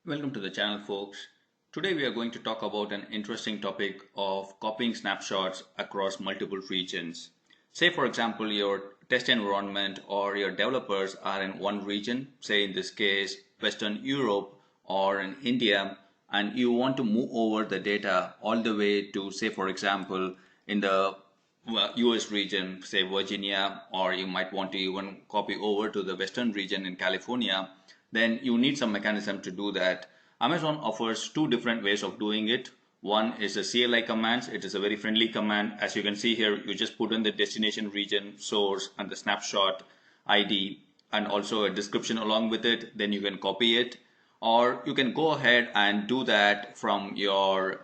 Welcome to the channel, folks. Today we are going to talk about an interesting topic of copying snapshots across multiple regions. Say for example your test environment or your developers are in one region, say in this case Western Europe or in India, and you want to move over the data all the way to, say for example, in the US region, say Virginia, or you might want to even copy over to the Western region in California. Then you need some mechanism to do that. Amazon offers two different ways of doing it. One is the CLI commands. It is a very friendly command. As you can see here, you just put in the destination region, source, and the snapshot ID, and also a description along with it. Then you can copy it. Or you can go ahead and do that from your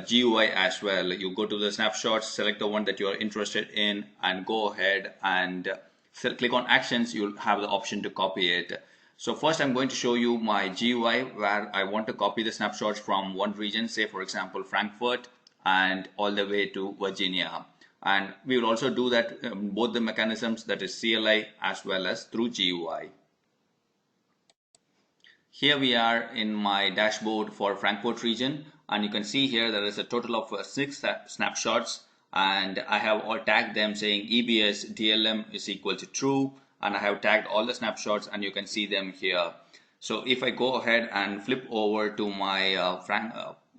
GUI as well. You go to the snapshots, select the one that you are interested in, and go ahead and click on actions. You'll have the option to copy it. So first I'm going to show you my GUI where I want to copy the snapshots from one region, say for example Frankfurt, and all the way to Virginia. And we will also do that both the mechanisms, that is CLI as well as through GUI. Here we are in my dashboard for Frankfurt region, and you can see here there is a total of 6 snapshots, and I have all tagged them saying EBS DLM is equal to true, and I have tagged all the snapshots and you can see them here. So if I go ahead and flip over to my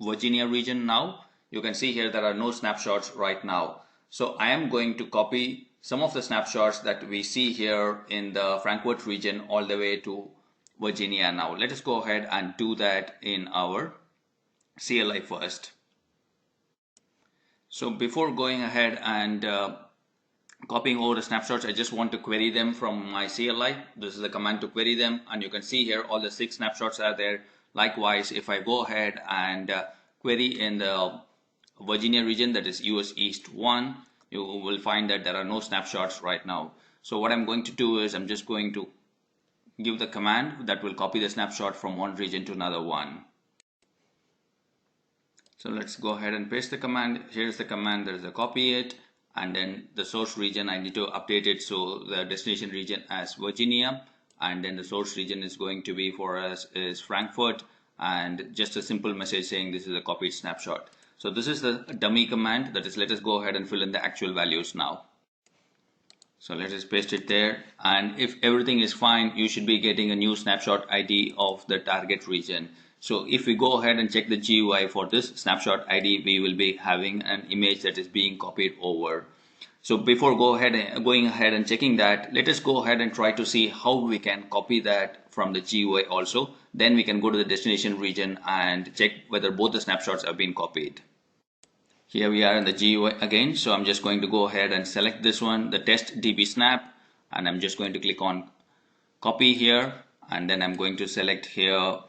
Virginia region now, you can see here there are no snapshots right now. So I am going to copy some of the snapshots that we see here in the Frankfurt region all the way to Virginia now. Let us go ahead and do that in our CLI first. So before going ahead and copying over the snapshots, I just want to query them from my CLI. This is the command to query them, and you can see here all the 6 snapshots are there. Likewise, if I go ahead and query in the Virginia region, that is US East 1, you will find that there are no snapshots right now. So what I'm going to do is I'm just going to give the command that will copy the snapshot from one region to another one. So let's go ahead and paste the command. Here's the command, there is a copy it, and then the source region I need to update it, so the destination region as Virginia, and then the source region is going to be for us is Frankfurt, and just a simple message saying this is a copied snapshot. So this is the dummy command, that is, let us go ahead and fill in the actual values now. So let us paste it there, and if everything is fine, you should be getting a new snapshot ID of the target region. So if we go ahead and check the GUI for this snapshot ID, we will be having an image that is being copied over. So before going ahead and checking that, let us go ahead and try to see how we can copy that from the GUI also. Then we can go to the destination region and check whether both the snapshots have been copied. Here we are in the GUI again, so I'm just going to go ahead and select this one, the test DB snap, and I'm just going to click on copy here, and then I'm going to select here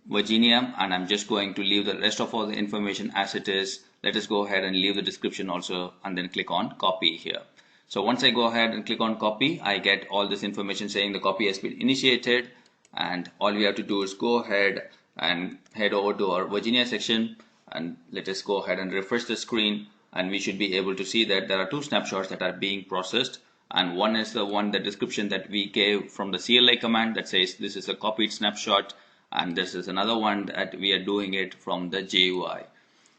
Virginia, and I'm just going to leave the rest of all the information as it is. Let us go ahead and leave the description also, and then click on copy here. So once I go ahead and click on copy, I get all this information saying the copy has been initiated, and all we have to do is go ahead and head over to our Virginia section, and let us go ahead and refresh the screen, and we should be able to see that there are 2 snapshots that are being processed, and one is the description that we gave from the CLI command that says this is a copied snapshot, and this is another one that we are doing it from the GUI.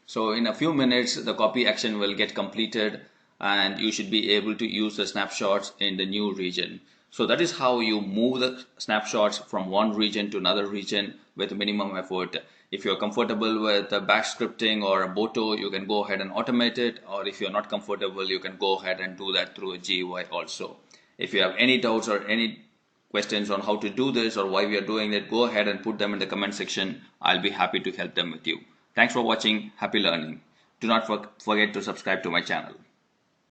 So in a few minutes the copy action will get completed, and you should be able to use the snapshots in the new region. So that is how you move the snapshots from one region to another region with minimum effort. If you're comfortable with bash scripting or a Boto, you can go ahead and automate it, or if you're not comfortable, you can go ahead and do that through a GUI also. If you have any doubts or any questions on how to do this or why we are doing it, go ahead and put them in the comment section. I'll be happy to help them with you. Thanks for watching. Happy learning. Do not forget to subscribe to my channel.